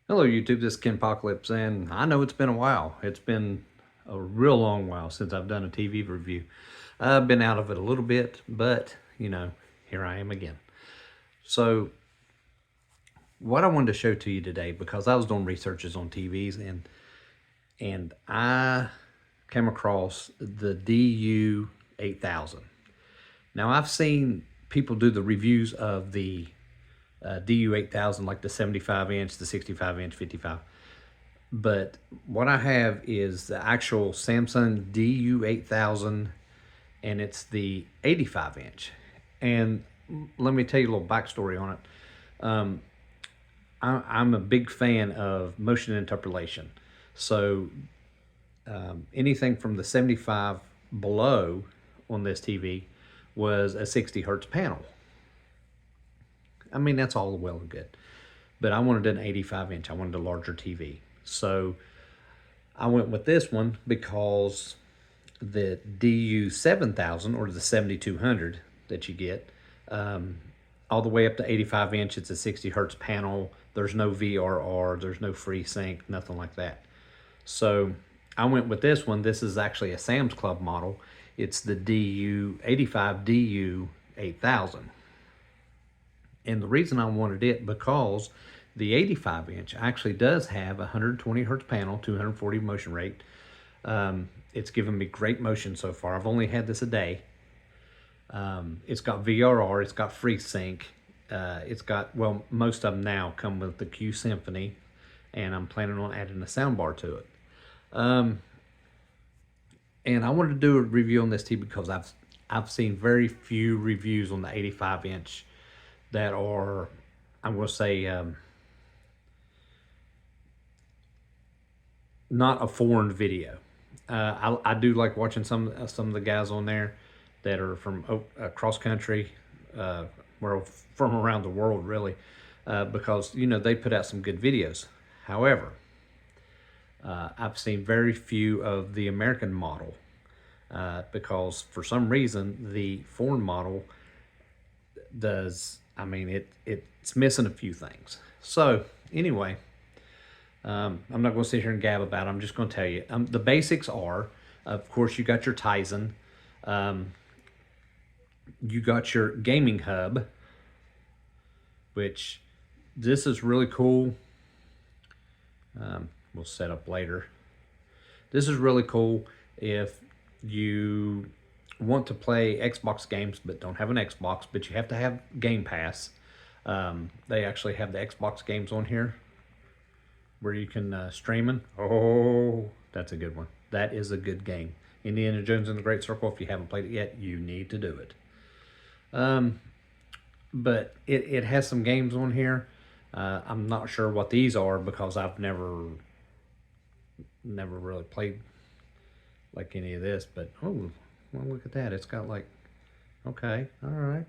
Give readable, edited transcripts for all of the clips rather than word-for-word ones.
Hello YouTube, this is Ken Apocalypse, and I know it's been a while. It's been a real long while since I've done a TV review. I've been out of it a little bit, but here I am again. So what I wanted to show to you today, because I was doing researches on TVs and I came across the DU8000. Now I've seen people do the reviews of the DU8000, like the 75 inch, the 65 inch, 55. But what I have is the actual Samsung DU8000, and it's the 85 inch. And let me tell you a little backstory on it. I'm a big fan of motion interpolation. So anything from the 75 below on this TV was a 60 hertz panel. I mean, that's all well and good. But I wanted an 85 inch. I wanted a larger TV. So I went with this one because the DU7000 or the 7200 that you get, all the way up to 85 inch, it's a 60 hertz panel. There's no VRR, there's no FreeSync, nothing like that. So I went with this one. This is actually a Sam's Club model. It's the DU85DU8000. And the reason I wanted it, because the 85 inch actually does have a 120 hertz panel, 240 motion rate. It's given me great motion so far. I've only had this a day. It's got VRR, it's got FreeSync. It's got, well, most of them now come with the Q Symphony, and I'm planning on adding a soundbar to it. And I wanted to do a review on this TV because I've seen very few reviews on the 85 inch that are, I'm going to say, not a foreign video. I do like watching some of the guys on there that are from across country, well, from around the world really, because they put out some good videos. However, I've seen very few of the American model because for some reason the foreign model does. I mean, it's missing a few things. So anyway, I'm not going to sit here and gab about it. I'm just going to tell you. The basics are, of course, you got your Tizen. You got your gaming hub, which this is really cool. We'll set up later. This is really cool if you want to play Xbox games but don't have an Xbox, but you have to have Game Pass. They actually have the Xbox games on here where you can stream them. Oh, that's a good one. That is a good game. Indiana Jones and the Great Circle. If you haven't played it yet, you need to do it. But it has some games on here. I'm not sure what these are because I've never really played like any of this, but oh, well, look at that. It's got like, okay, all right.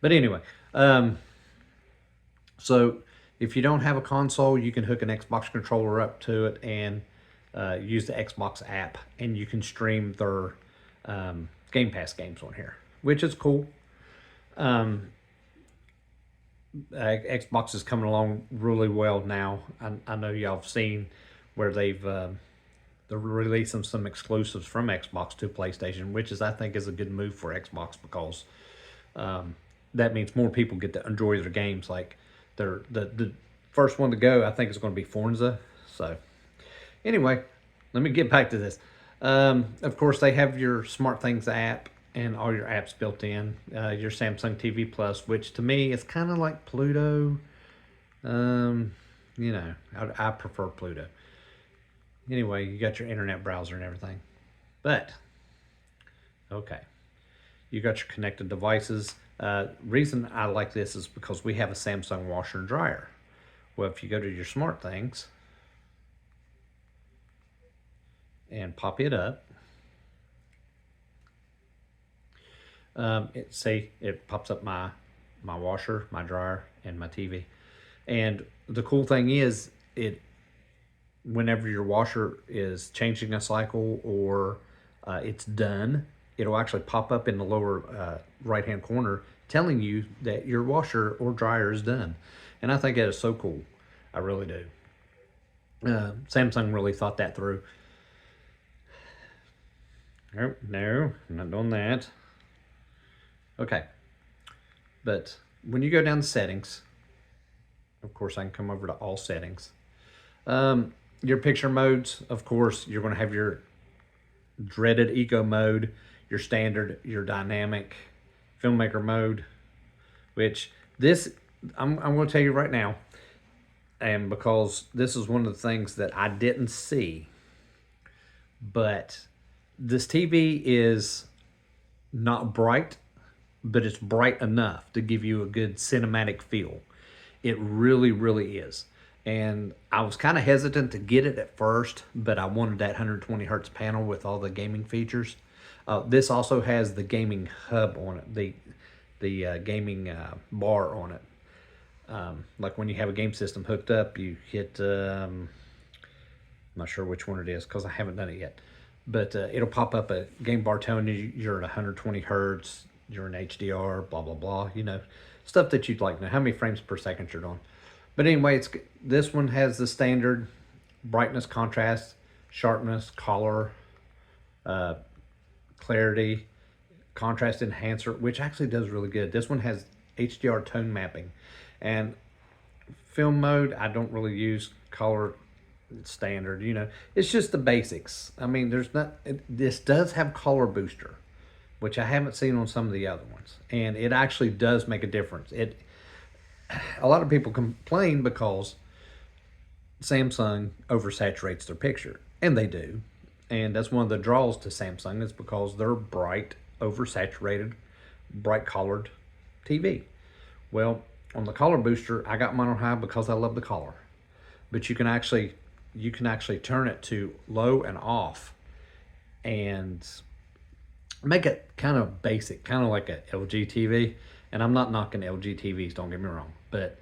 But anyway, so if you don't have a console, you can hook an Xbox controller up to it and use the Xbox app, and you can stream their Game Pass games on here, which is cool. Xbox is coming along really well now. I know y'all have seen where they're releasing some exclusives from Xbox to PlayStation, which I think is a good move for Xbox because that means more people get to enjoy their games. Like the first one to go, I think, is going to be Forza. So anyway, let me get back to this. Of course, they have your SmartThings app and all your apps built in. Your Samsung TV Plus, which to me is kind of like Pluto. I prefer Pluto. Anyway, you got your internet browser and everything. But, okay. You got your connected devices. Reason I like this is because we have a Samsung washer and dryer. Well, if you go to your SmartThings and pop it up, it pops up my washer, my dryer, and my TV. And the cool thing is, whenever your washer is changing a cycle or it's done, it'll actually pop up in the lower right hand corner telling you that your washer or dryer is done. And I think that is so cool. I really do. Samsung really thought that through. Oh, no, I'm not doing that. Okay. But when you go down to settings, of course, I can come over to all settings. Your picture modes, of course, you're going to have your dreaded eco mode, your standard, your dynamic, filmmaker mode, which this, I'm going to tell you right now, and because this is one of the things that I didn't see, but this TV is not bright, but it's bright enough to give you a good cinematic feel. It really, really is. And I was kind of hesitant to get it at first, but I wanted that 120 hertz panel with all the gaming features. This also has the gaming hub on it, the gaming bar on it. Like when you have a game system hooked up, you hit, I'm not sure which one it is because I haven't done it yet, but it'll pop up a game bar telling you you're at 120 hertz, you're in HDR, blah, blah, blah, you know, stuff that you'd like to know, how many frames per second you're on. But anyway, this one has the standard brightness, contrast, sharpness, color, clarity, contrast enhancer, which actually does really good. This one has HDR tone mapping. And film mode, I don't really use color standard, you know. It's just the basics. I mean, this does have color booster, which I haven't seen on some of the other ones. And it actually does make a difference. A lot of people complain because Samsung oversaturates their picture, and they do. And that's one of the draws to Samsung is because they're bright, oversaturated, bright colored TV. Well, on the color booster, I got mine on high because I love the color. But you can actually turn it to low and off and make it kind of basic, kind of like a LG TV. And I'm not knocking LG TVs, don't get me wrong. But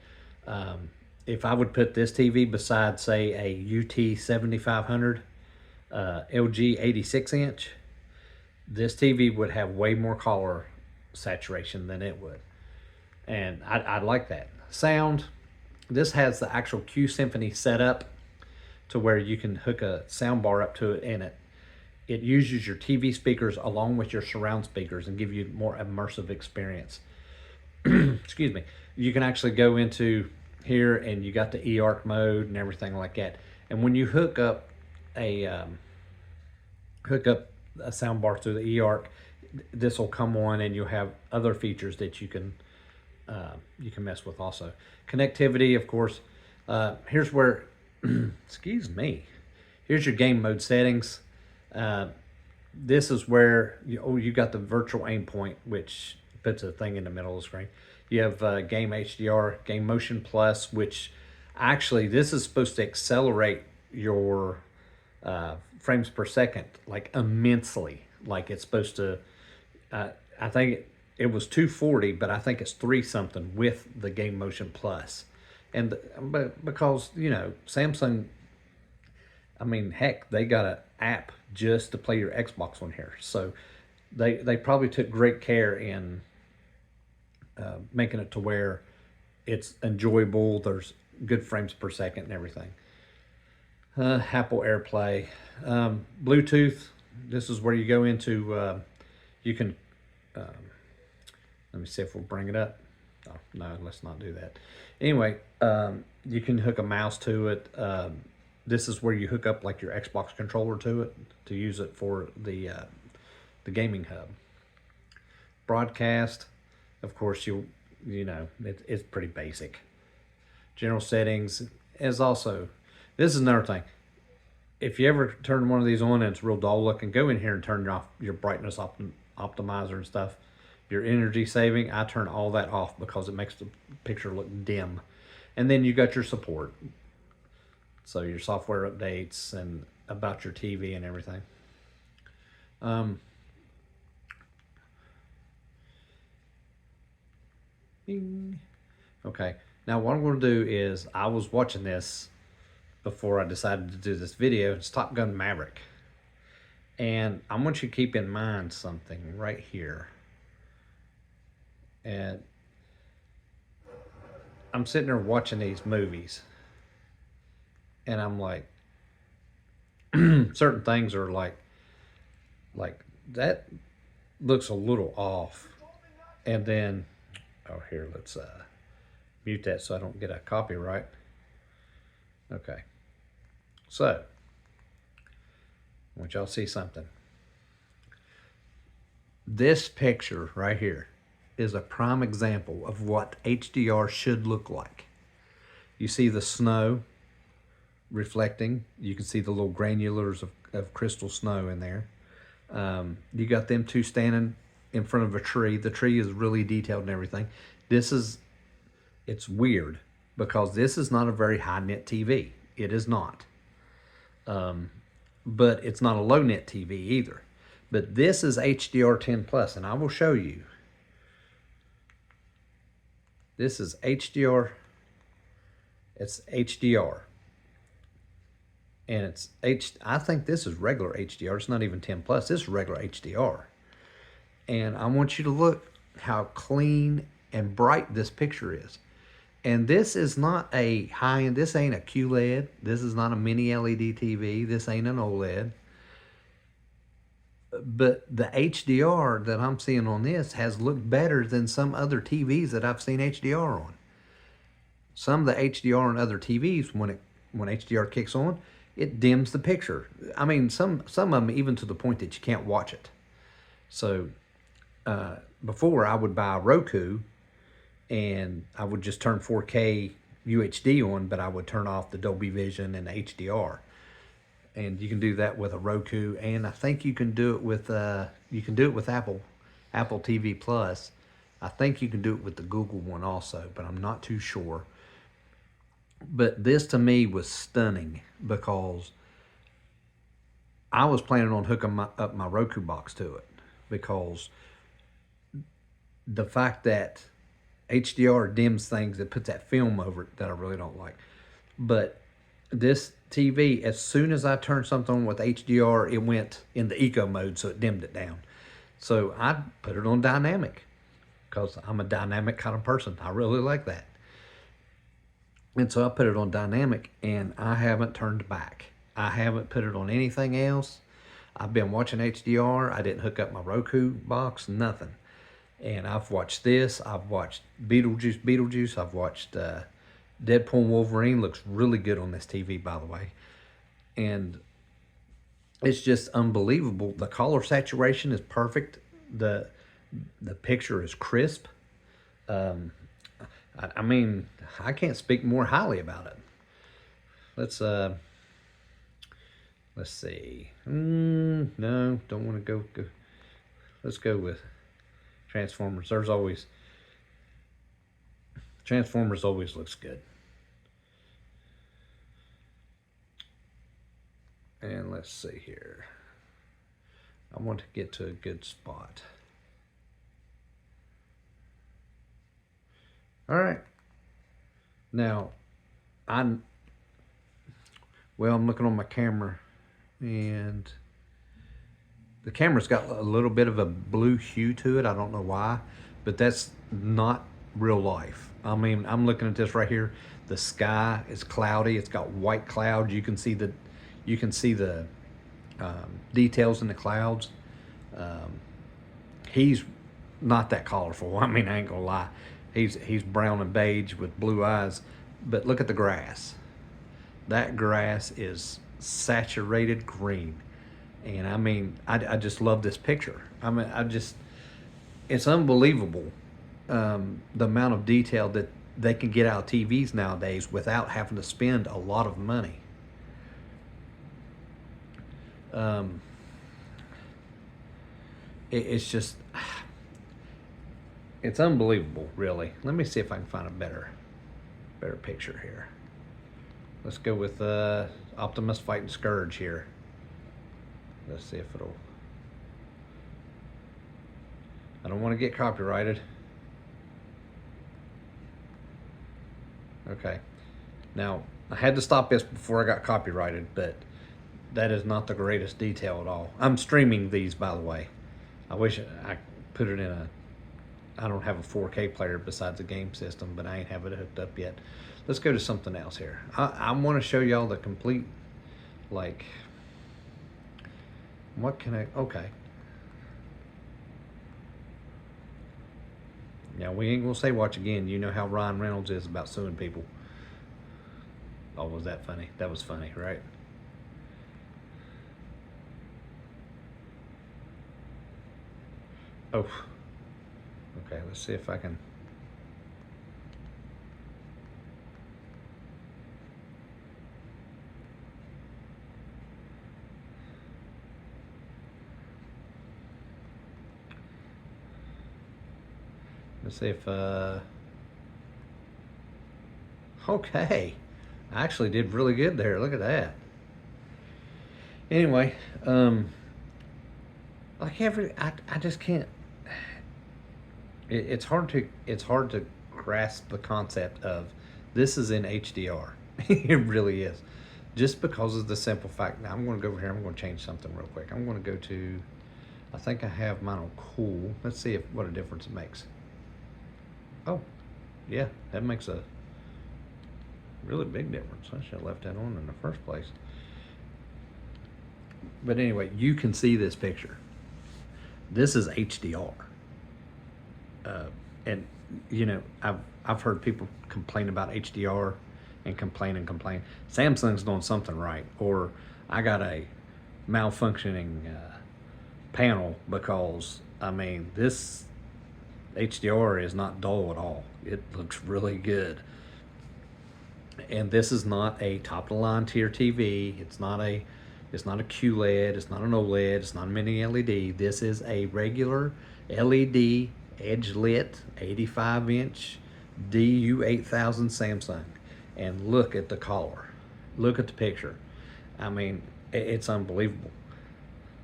if I would put this TV beside, say, a UT 7500 LG 86 inch, this TV would have way more color saturation than it would. And I like that. Sound, this has the actual Q Symphony setup to where you can hook a sound bar up to it, and it uses your TV speakers along with your surround speakers and give you more immersive experience. Excuse me. You can actually go into here and you got the eARC mode and everything like that. And when you hook up a sound bar through the eARC, this will come on, and you'll have other features that you can mess with also. Connectivity, of course. Here's where, excuse me. Here's your game mode settings. This is where you got the virtual aim point, which puts a thing in the middle of the screen. You have game HDR, game motion plus, which actually this is supposed to accelerate your frames per second like immensely. Like it's supposed to, I think it was 240, but I think it's 3 something with the game motion plus. And because, you know, Samsung, I mean, heck, they got an app just to play your Xbox on here. So they probably took great care in making it to where it's enjoyable. There's good frames per second and everything. Apple AirPlay, Bluetooth. This is where you go into. You can. Let me see if we'll bring it up. Oh, no, let's not do that. Anyway, you can hook a mouse to it. This is where you hook up like your Xbox controller to it to use it for the gaming hub. Broadcast, of course, you know it's pretty basic. General settings is also. This is another thing. If you ever turn one of these on and it's real dull looking, go in here and turn off your brightness optimizer and stuff. Your energy saving, I turn all that off because it makes the picture look dim. And then you got your support. So your software updates and about your TV and everything. Okay, now what I'm going to do is, I was watching this before I decided to do this video. It's Top Gun Maverick. And I want you to keep in mind something right here. And I'm sitting there watching these movies, And I'm like, certain things are like that looks a little off. And then, oh, here, let's mute that so I don't get a copyright. Okay. So, I want y'all to see something. This picture right here is a prime example of what HDR should look like. You see the snow reflecting. You can see the little granulars of crystal snow in there. You got them two standing in front of a tree. The tree is really detailed and everything. It's weird because this is not a very high net TV. It is not. But it's not a low net TV either. But this is HDR 10 plus, and I will show you. This is HDR. It's HDR. And I think this is regular HDR. It's not even 10 plus. This is regular HDR. And I want you to look how clean and bright this picture is. And this is not a high-end, this ain't a QLED. This is not a mini LED TV. This ain't an OLED. But the HDR that I'm seeing on this has looked better than some other TVs that I've seen HDR on. Some of the HDR on other TVs, when HDR kicks on, it dims the picture. I mean, some of them even to the point that you can't watch it. So before I would buy a Roku and I would just turn 4K UHD on, but I would turn off the Dolby Vision and the HDR. And you can do that with a Roku, and I think you can do it with Apple TV Plus. I think you can do it with the Google one also, but I'm not too sure. But this to me was stunning because I was planning on hooking up my Roku box to it, because the fact that HDR dims things, it puts that film over it that I really don't like. But this TV, as soon as I turned something on with HDR, it went into eco mode, so it dimmed it down. So I put it on dynamic because I'm a dynamic kind of person. I really like that. And so I put it on dynamic, and I haven't turned back. I haven't put it on anything else. I've been watching HDR. I didn't hook up my Roku box, nothing. And I've watched this. I've watched Beetlejuice. I've watched Deadpool and Wolverine. Looks really good on this TV, by the way. And it's just unbelievable. The color saturation is perfect. The picture is crisp. I mean, I can't speak more highly about it. Let's see. No, don't want to go. Let's go with Transformers. Transformers always looks good. And let's see here. I want to get to a good spot. All right. Now, I'm looking on my camera, and the camera's got a little bit of a blue hue to it. I don't know why, but that's not real life. I mean, I'm looking at this right here. The sky is cloudy. It's got white clouds. You can see the details in the clouds. He's not that colorful. I mean, I ain't gonna lie. He's brown and beige with blue eyes. But look at the grass. That grass is saturated green. And I mean, I just love this picture. I mean, it's unbelievable the amount of detail that they can get out of TVs nowadays without having to spend a lot of money. It's just, it's unbelievable, really. Let me see if I can find a better picture here. Let's go with Optimus fighting Scourge here. Let's see if it'll. I don't want to get copyrighted. Okay. Now, I had to stop this before I got copyrighted, but that is not the greatest detail at all. I'm streaming these, by the way. I wish I put it I don't have a 4K player besides the game system, but I ain't have it hooked up yet. let's go to something else here. I want to show y'all the complete, like, what can I, okay. Now, we ain't gonna say watch again. You know how Ryan Reynolds is about suing people. Oh, was that funny? That was funny, right? Oh, okay, let's see if I can. Let's see if, okay. I actually did really good there. Look at that. Anyway, like I just can't, it's hard to grasp the concept of this is in HDR. It really is. Just because of the simple fact. Now I'm going to go over here. I'm going to change something real quick. I'm going to go to, I think I have mine on cool. Let's see what a difference it makes. Oh, yeah, that makes a really big difference. I should have left that on in the first place. But anyway, you can see this picture. This is HDR. And you know, I've heard people complain about HDR and complain. Samsung's doing something right, or I got a malfunctioning panel, because I mean, this HDR is not dull at all. It looks really good. And this is not a top of the line tier TV. It's not a QLED, it's not an OLED, it's not a mini LED. This is a regular LED edge lit 85-inch DU8000 Samsung. And look at the color. Look at the picture. I mean, it's unbelievable.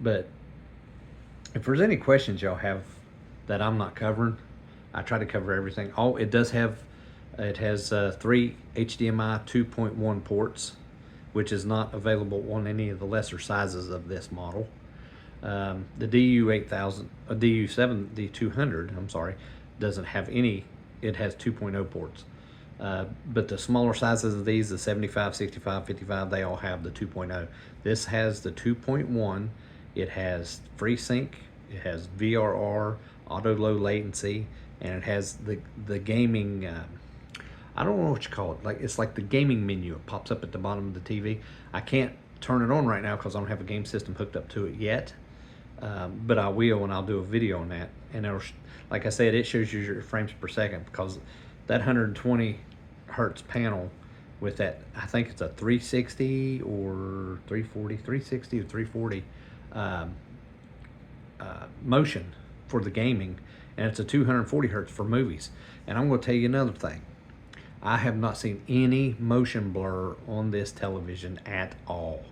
But if there's any questions y'all have that I'm not covering, I try to cover everything. Oh, it has 3 HDMI 2.1 ports, which is not available on any of the lesser sizes of this model. The DU8000, DU200, I'm sorry, doesn't have any. It has 2.0 ports. But the smaller sizes of these, the 75, 65, 55, they all have the 2.0. This has the 2.1. It has FreeSync. It has VRR, auto low latency, and it has the gaming. I don't know what you call it. Like, it's like the gaming menu. It pops up at the bottom of the TV. I can't turn it on right now because I don't have a game system hooked up to it yet. But I will, and I'll do a video on that. And it'll, like I said, it shows you your frames per second, because that 120 hertz panel with that, I think it's a 360 or 340, 360 or 340 motion for the gaming, and it's a 240 hertz for movies. And I'm going to tell you another thing. I have not seen any motion blur on this television at all.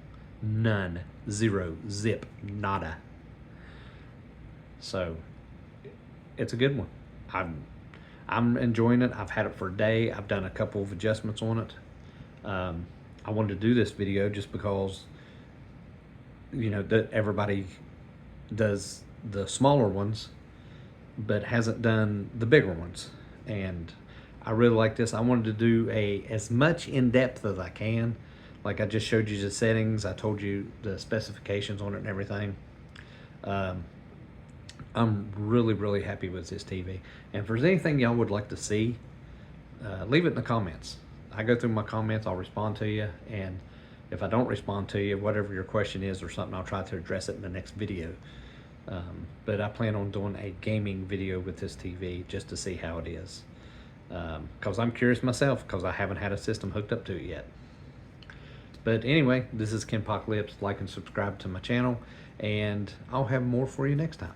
None. Zero. Zip. Nada. So it's a good one. I'm enjoying it. I've had it for a day. I've done a couple of adjustments on it. I wanted to do this video just because, you know, that everybody does the smaller ones but hasn't done the bigger ones, and I really like this. I wanted to do as much in depth as I can. Like, I just showed you the settings, I told you the specifications on it and everything. I'm really happy with this TV. And if there's anything y'all would like to see, leave it in the comments. I go through my comments, I'll respond to you, and if I don't respond to you, whatever your question is or something, I'll try to address it in the next video. But I plan on doing a gaming video with this TV just to see how it is. Because I'm curious myself, because I haven't had a system hooked up to it yet. But anyway, this is Kenpocalypse. Like and subscribe to my channel, and I'll have more for you next time.